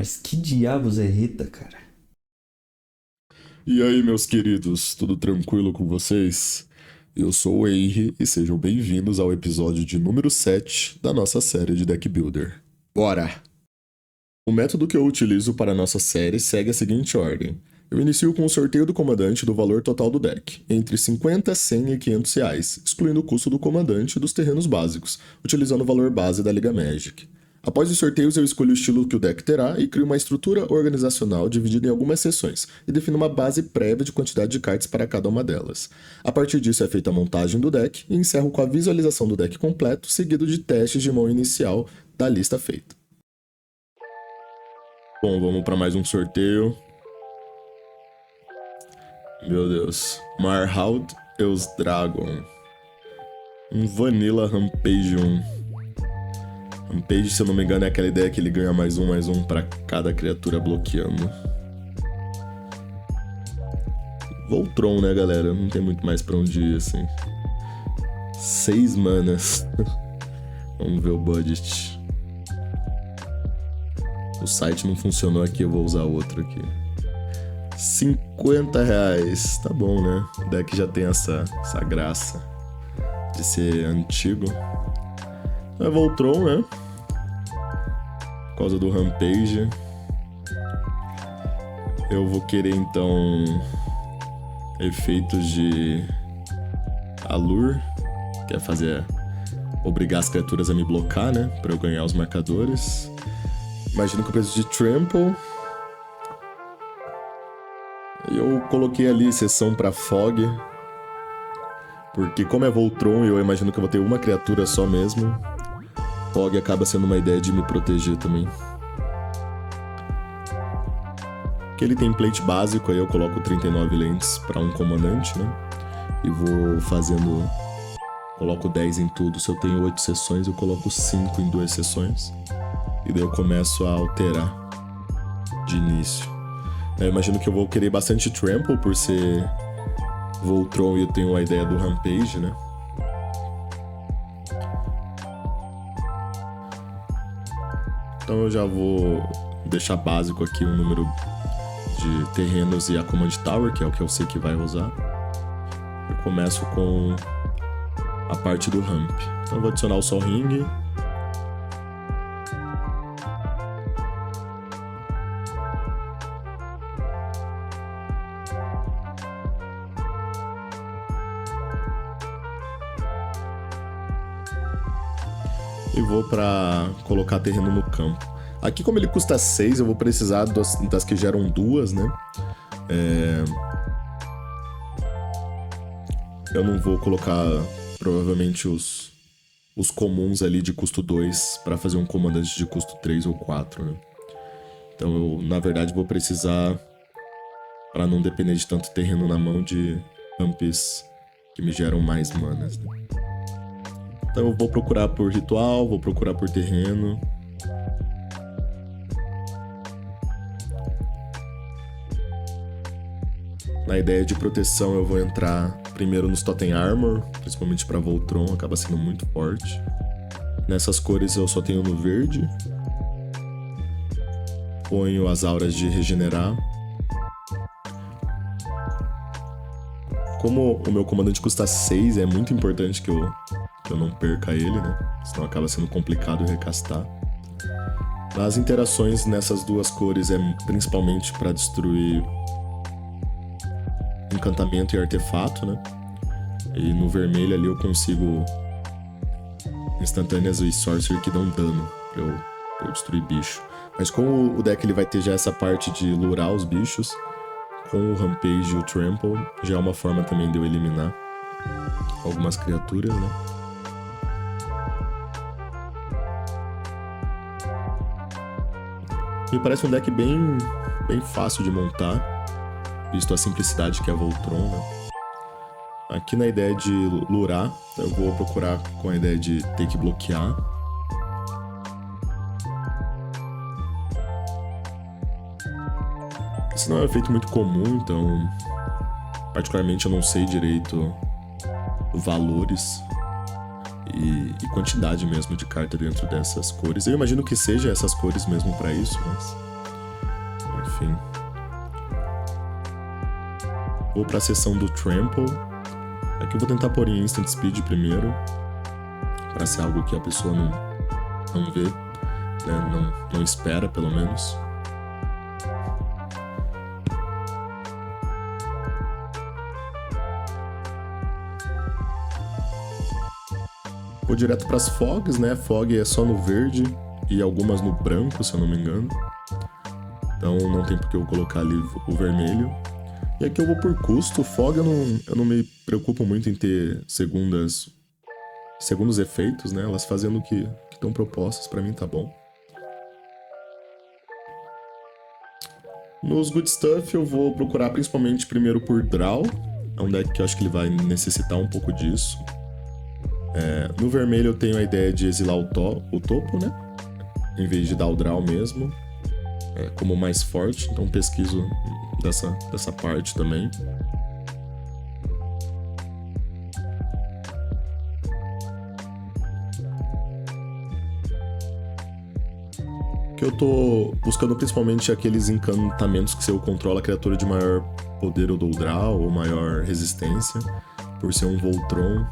Mas que diabos é Rita, cara? E aí, meus queridos, tudo tranquilo com vocês? Eu sou o Henry e sejam bem-vindos ao episódio de número 7 da nossa série de Deck Builder. Bora! O método que eu utilizo para a nossa série segue a seguinte ordem. Eu inicio com o sorteio do comandante do valor total do deck, entre 50, 100 e 500 reais, excluindo o custo do comandante e dos terrenos básicos, utilizando o valor base da Liga Magic. Após os sorteios, eu escolho o estilo que o deck terá e crio uma estrutura organizacional dividida em algumas seções, e defino uma base prévia de quantidade de cartas para cada uma delas. A partir disso é feita a montagem do deck e encerro com a visualização do deck completo, seguido de testes de mão inicial da lista feita. Bom, vamos para mais um sorteio. Meu Deus. Marhaud Eusdragon. Um Vanilla Rampage 1. Rampage, se eu não me engano, é aquela ideia que ele ganha mais um pra cada criatura bloqueando. Voltron, né, galera? Não tem muito mais pra onde ir, assim. 6 manas. Vamos ver o budget. O site não funcionou aqui, eu vou usar outro aqui. 50 reais. Tá bom, né? O deck já tem essa graça de ser antigo. É Voltron, né? Por causa do Rampage. Eu vou querer, então, efeitos de Allure, que é obrigar as criaturas a me blocar, né? Pra eu ganhar os marcadores. Imagino que eu preciso de Trample. Eu coloquei ali sessão pra Fog. Porque como é Voltron, eu imagino que eu vou ter uma criatura só mesmo. Fog acaba sendo uma ideia de me proteger também. Aquele template básico, aí eu coloco 39 lentes para um comandante, né? E vou fazendo... Coloco 10 em tudo. Se eu tenho 8 sessões, eu coloco 5 em 2 sessões. E daí eu começo a alterar de início. Eu imagino que eu vou querer bastante Trample por ser Voltron e eu tenho a ideia do Rampage, né? Então eu já vou deixar básico aqui o número de terrenos e a Command Tower, que é o que eu sei que vai usar. Eu começo com a parte do Ramp. Então eu vou adicionar o Sol Ring. E vou pra colocar terreno no campo. Aqui, como ele custa 6, eu vou precisar das que geram 2, né? Eu não vou colocar, provavelmente, os comuns ali de custo 2 pra fazer um comandante de custo 3 ou 4, né? Então eu, na verdade, vou precisar, pra não depender de tanto terreno na mão, de ramps que me geram mais manas, né? Então eu vou procurar por ritual, vou procurar por terreno. Na ideia de proteção eu vou entrar primeiro nos Totem Armor, principalmente para Voltron, acaba sendo muito forte. Nessas cores eu só tenho no verde. Ponho as auras de regenerar. Como o meu comandante custa 6, é muito importante que eu não perca ele, né? Senão acaba sendo complicado recastar. As interações nessas duas cores é principalmente para destruir encantamento e artefato, né? E no vermelho ali eu consigo instantâneas e sorcery que dão dano pra eu destruir bicho. Mas como o deck ele vai ter já essa parte de lurar os bichos, com o Rampage e o Trample, já é uma forma também de eu eliminar algumas criaturas, né? Me parece um deck bem fácil de montar, visto a simplicidade que é Voltron, né? Aqui na ideia de lurar, eu vou procurar com a ideia de ter que bloquear. Esse não é um efeito muito comum, então particularmente eu não sei direito valores e quantidade mesmo de carta dentro dessas cores. Eu imagino que seja essas cores mesmo para isso, mas Enfim. Vou pra seção do Trample. Aqui eu vou tentar pôr em Instant Speed primeiro, pra ser algo que a pessoa não vê, né? Não espera, pelo menos. Vou direto para as fogs, né? Fog é só no verde e algumas no branco, se eu não me engano. Então não tem por que eu colocar ali o vermelho. E aqui eu vou por custo. Fog eu não me preocupo muito em ter segundos efeitos, né? Elas fazendo o que estão propostas, para mim tá bom. Nos Good Stuff eu vou procurar principalmente primeiro por Draw. É um deck que eu acho que ele vai necessitar um pouco disso. No vermelho eu tenho a ideia de exilar o topo, né? Em vez de dar o draw mesmo. Como mais forte, então pesquiso dessa parte também. Que eu tô buscando principalmente aqueles encantamentos que se eu controlo a criatura de maior poder eu dou draw ou maior resistência, por ser um Voltron.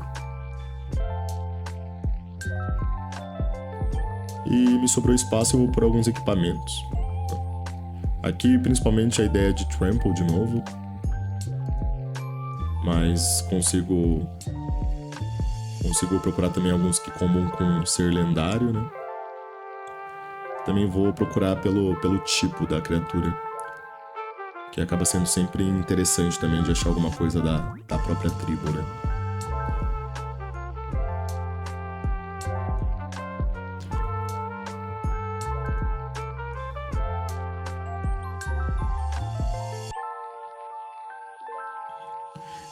E me sobrou espaço, eu vou por alguns equipamentos. Aqui, principalmente, a ideia de Trample de novo. Mas consigo procurar também alguns que combam com ser lendário, né? Também vou procurar pelo tipo da criatura. Que acaba sendo sempre interessante também de achar alguma coisa da própria tribo, né?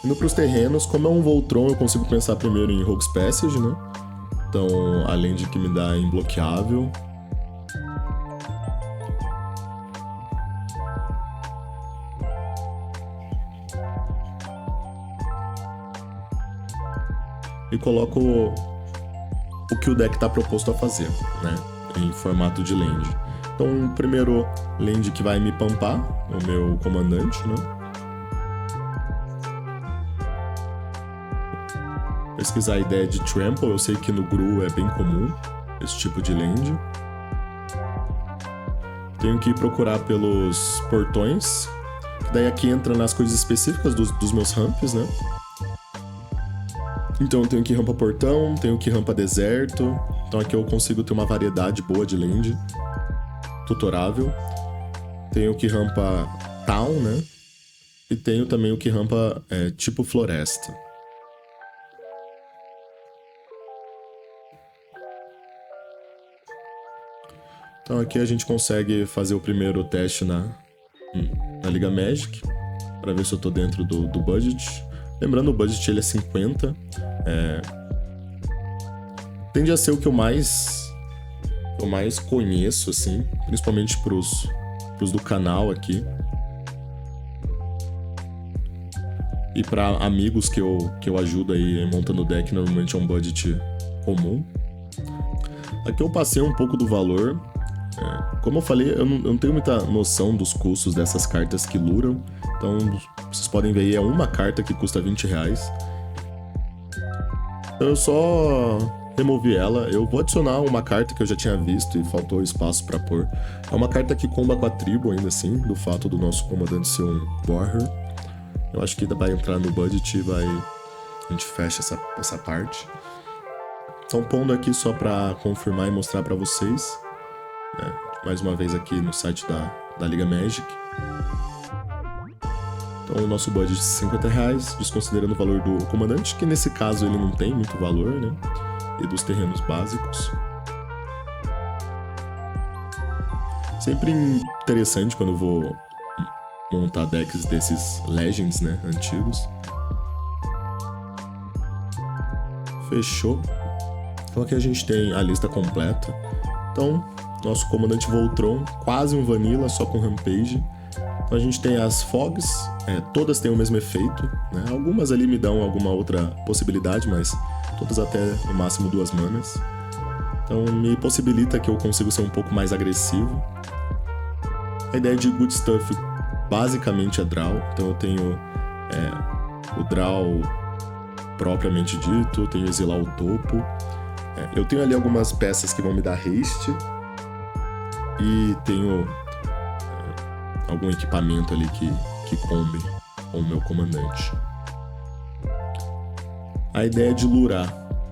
Indo para os terrenos, como é um Voltron, eu consigo pensar primeiro em Rogue's Passage, né? Então, além de que me dá imbloqueável. E coloco o que o deck está proposto a fazer, né? Em formato de land. Então, primeiro land que vai me pampar, o meu comandante, né? Pesquisar a ideia de Trample, eu sei que no Gru é bem comum esse tipo de land. Tenho que procurar pelos portões, que daí aqui entra nas coisas específicas dos meus ramps, né? Então eu tenho que rampa portão, tenho que rampa deserto, então aqui eu consigo ter uma variedade boa de land, tutorável. Tenho que rampa town, né? E tenho também o que rampa tipo floresta. Então aqui a gente consegue fazer o primeiro teste na Liga Magic, para ver se eu tô dentro do budget. Lembrando, o budget ele é 50. Tende a ser o que eu mais conheço, assim, principalmente pros do canal aqui. E para amigos que eu ajudo aí montando o deck, normalmente é um budget comum. Aqui eu passei um pouco do valor. Como eu falei, eu não tenho muita noção dos custos dessas cartas que luram. Então, vocês podem ver aí, é uma carta que custa R$20. Então eu só removi ela. Eu vou adicionar uma carta que eu já tinha visto e faltou espaço pra pôr. É uma carta que comba com a tribo ainda assim, do fato do nosso comandante ser um Warrior. Eu acho que ainda vai entrar no budget e a gente fecha essa parte. Então, pondo aqui só pra confirmar e mostrar pra vocês. Mais uma vez aqui no site da Liga Magic. Então o nosso budget de R$50, desconsiderando o valor do comandante, que nesse caso ele não tem muito valor, né? E dos terrenos básicos. Sempre interessante quando eu vou montar decks desses Legends, né? Antigos. Fechou. Então aqui a gente tem a lista completa. Então, nosso comandante Voltron, quase um Vanilla, só com Rampage. Então a gente tem as Fogs, todas têm o mesmo efeito, né? Algumas ali me dão alguma outra possibilidade, mas todas até no máximo 2 manas. Então me possibilita que eu consiga ser um pouco mais agressivo. A ideia de good stuff basicamente é draw, então eu tenho o draw propriamente dito, eu tenho exilar o topo, eu tenho ali algumas peças que vão me dar haste e tenho algum equipamento ali que combe com o meu comandante. A ideia é de lurar,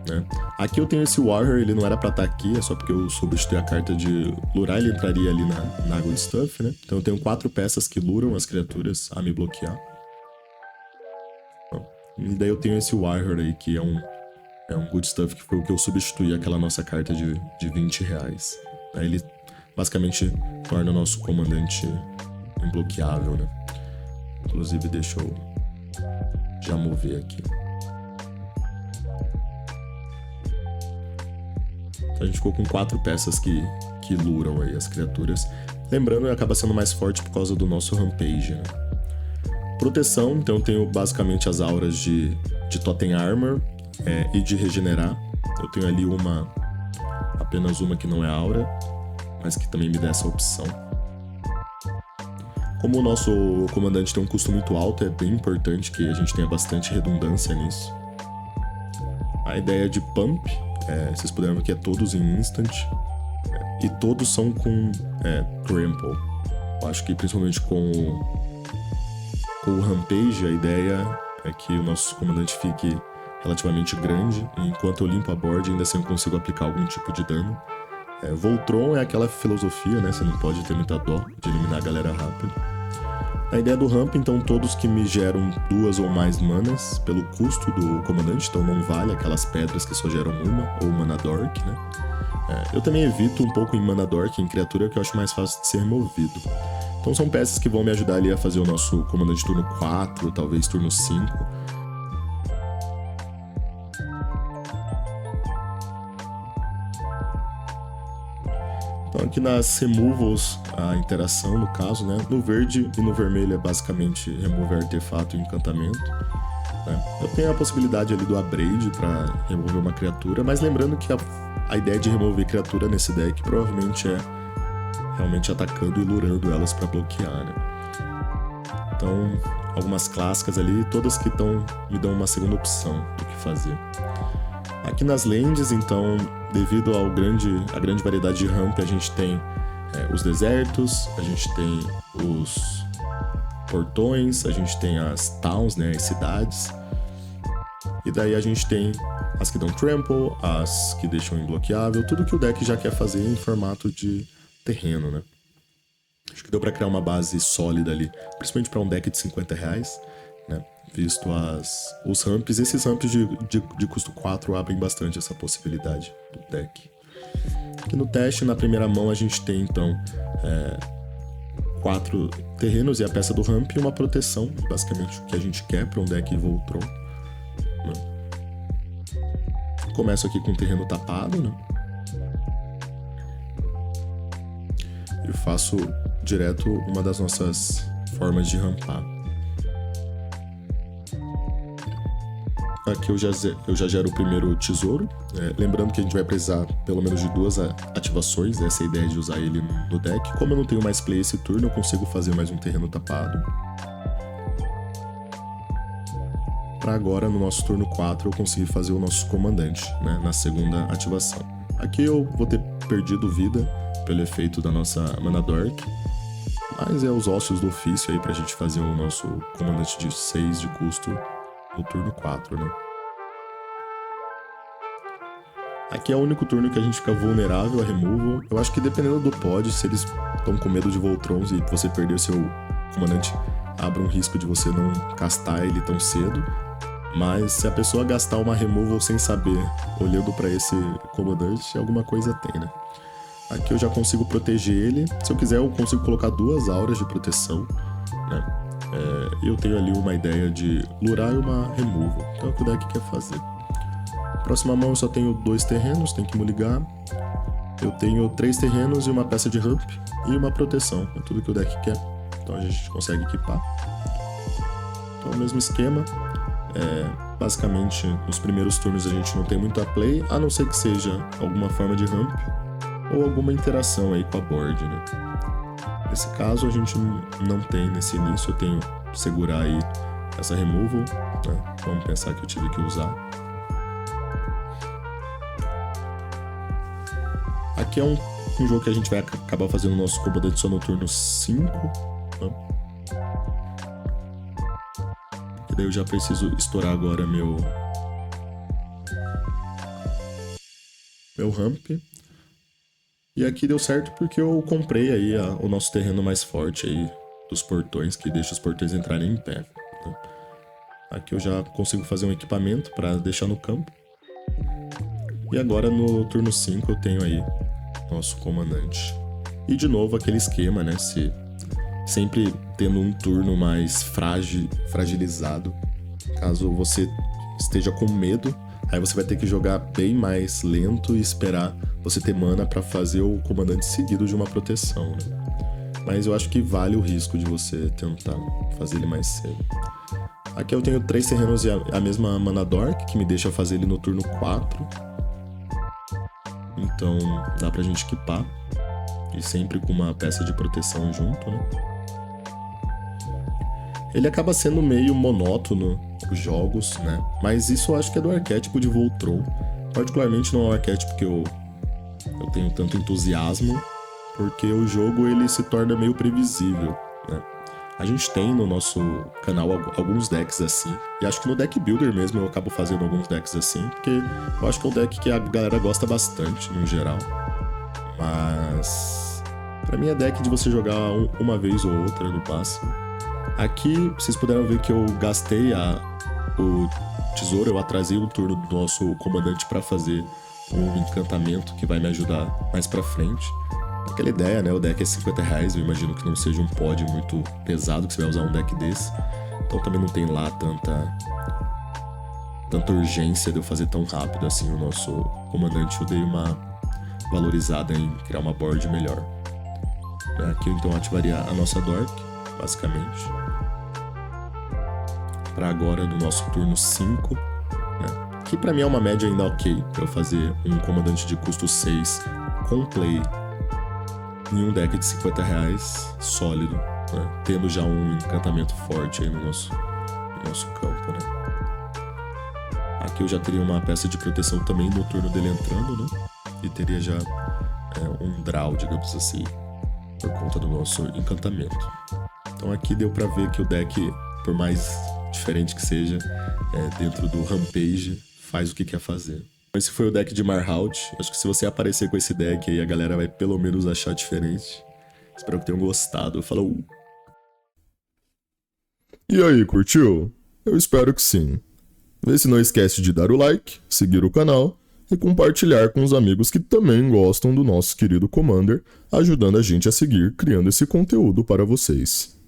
né? Aqui eu tenho esse Warrior, ele não era pra estar aqui, é só porque eu substituí a carta de lurar, ele entraria ali na Good Stuff, né? Então eu tenho 4 peças que luram as criaturas a me bloquear. E daí eu tenho esse Warrior aí, que é um Good Stuff, que foi o que eu substituí aquela nossa carta de 20 reais. Aí ele basicamente torna o nosso comandante imbloqueável, né? Inclusive, deixa eu já mover aqui. A gente ficou com 4 peças que luram aí as criaturas. Lembrando, ele acaba sendo mais forte por causa do nosso Rampage, né? Proteção, então eu tenho basicamente as auras de Totem Armor e de regenerar. Eu tenho ali apenas uma que não é aura, mas que também me dá essa opção. Como o nosso comandante tem um custo muito alto, é bem importante que a gente tenha bastante redundância nisso. A ideia de Pump, vocês puderam ver que é todos em instant, e todos são com Trample. Eu acho que principalmente com o Rampage, a ideia é que o nosso comandante fique relativamente grande, e enquanto eu limpo a board, ainda assim eu consigo aplicar algum tipo de dano. Voltron é aquela filosofia, né? Você não pode ter muita dó de eliminar a galera rápido. A ideia do ramp, então, todos que me geram 2 ou mais manas pelo custo do comandante, então não vale aquelas pedras que só geram uma, ou mana dork, né? Eu também evito um pouco em mana dork, em criatura, que eu acho mais fácil de ser removido. Então são peças que vão me ajudar ali a fazer o nosso comandante turno 4, talvez turno 5. Então aqui nas removals, a interação no caso, né? No verde e no vermelho é basicamente remover artefato e encantamento, né? Eu tenho a possibilidade ali do Abrade para remover uma criatura, mas lembrando que a ideia de remover criatura nesse deck provavelmente é realmente atacando e lurando elas para bloquear, né? Então, algumas clássicas ali, todas que me dão uma segunda opção do que fazer. Aqui nas lands, então, devido à grande variedade de ramp, a gente tem os desertos, a gente tem os portões, a gente tem as towns, né, as cidades. E daí a gente tem as que dão trample, as que deixam imbloqueável, tudo que o deck já quer fazer em formato de terreno, né? Acho que deu pra criar uma base sólida ali, principalmente para um deck de 50 reais, né? Visto os ramps, esses ramps de custo 4 abrem bastante essa possibilidade do deck. Aqui no teste, na primeira mão, a gente tem então 4 terrenos e a peça do ramp e uma proteção, basicamente o que a gente quer para um deck Voltron, né? Começo aqui com o terreno tapado, né? E faço direto uma das nossas formas de rampar. Aqui eu já gero o primeiro tesouro, lembrando que a gente vai precisar pelo menos de 2 ativações, essa é a ideia de usar ele no deck. Como eu não tenho mais play esse turno, eu consigo fazer mais um terreno tapado. Para agora, no nosso turno 4, eu consegui fazer o nosso comandante, né, na segunda ativação. Aqui eu vou ter perdido vida pelo efeito da nossa mana dork, mas é os ossos do ofício aí pra gente fazer o nosso comandante de 6 de custo no turno 4, né? Aqui é o único turno que a gente fica vulnerável a removal. Eu acho que dependendo do pod, se eles estão com medo de Voltrons e você perder o seu comandante, abre um risco de você não castar ele tão cedo. Mas se a pessoa gastar uma removal sem saber, olhando pra esse comandante, alguma coisa tem, né? Aqui eu já consigo proteger ele. Se eu quiser, eu consigo colocar 2 auras de proteção, né? Eu tenho ali uma ideia de lurar e uma removal. Então é o que o deck quer fazer. Próxima mão eu só tenho 2 terrenos, tem que me ligar. Eu tenho 3 terrenos e uma peça de ramp e uma proteção. É tudo que o deck quer. Então a gente consegue equipar. Então é o mesmo esquema. Basicamente, nos primeiros turnos a gente não tem muito a play, a não ser que seja alguma forma de ramp ou alguma interação aí com a board, né? Nesse caso a gente não tem nesse início, eu tenho que segurar aí essa removal, né? Vamos pensar que eu tive que usar. Aqui é um jogo que a gente vai acabar fazendo o nosso comandante só no turno 5, né? E daí eu já preciso estourar agora meu ramp. E aqui deu certo porque eu comprei aí o nosso terreno mais forte aí dos portões, que deixa os portões entrarem em pé, né? Aqui eu já consigo fazer um equipamento para deixar no campo. E agora no turno 5 eu tenho aí nosso comandante. E de novo aquele esquema, né? Sempre tendo um turno mais fragilizado. Caso você esteja com medo, aí você vai ter que jogar bem mais lento e esperar você ter mana para fazer o comandante seguido de uma proteção, né? Mas eu acho que vale o risco de você tentar fazer ele mais cedo. Aqui eu tenho 3 terrenos e a mesma mana dork, que me deixa fazer ele no turno 4. Então dá pra gente equipar. E sempre com uma peça de proteção junto, né? Ele acaba sendo meio monótono os jogos, né? Mas isso eu acho que é do arquétipo de Voltron. Particularmente não é um arquétipo que eu tenho tanto entusiasmo, porque o jogo ele se torna meio previsível, né? A gente tem no nosso canal alguns decks assim, e acho que no Deck Builder mesmo eu acabo fazendo alguns decks assim, porque eu acho que é um deck que a galera gosta bastante, no geral. Mas pra mim é deck de você jogar uma vez ou outra no máximo. Aqui vocês puderam ver que eu gastei o tesouro, eu atrasei um turno do nosso comandante pra fazer um encantamento que vai me ajudar mais pra frente. Aquela ideia, né? O deck é R$50, eu imagino que não seja um pod muito pesado que você vai usar um deck desse. Então também não tem lá tanta urgência de eu fazer tão rápido assim o nosso comandante. Eu dei uma valorizada em criar uma board melhor. Aqui eu então ativaria a nossa Dork, basicamente. Para agora no nosso turno 5, né? Que pra mim é uma média ainda ok, pra eu fazer um comandante de custo 6 com play em um deck de R$50 sólido, né? Tendo já um encantamento forte aí no nosso campo, né? Aqui eu já teria uma peça de proteção também no turno dele entrando, né? E teria já um draw, digamos assim, por conta do nosso encantamento. Então aqui deu pra ver que o deck, por mais diferente que seja, dentro do Rampage, faz o que quer fazer. Esse foi o deck de Marhault. Acho que se você aparecer com esse deck aí, a galera vai pelo menos achar diferente. Espero que tenham gostado. Falou! E aí, curtiu? Eu espero que sim. Vê se não esquece de dar o like, seguir o canal e compartilhar com os amigos que também gostam do nosso querido Commander, ajudando a gente a seguir criando esse conteúdo para vocês.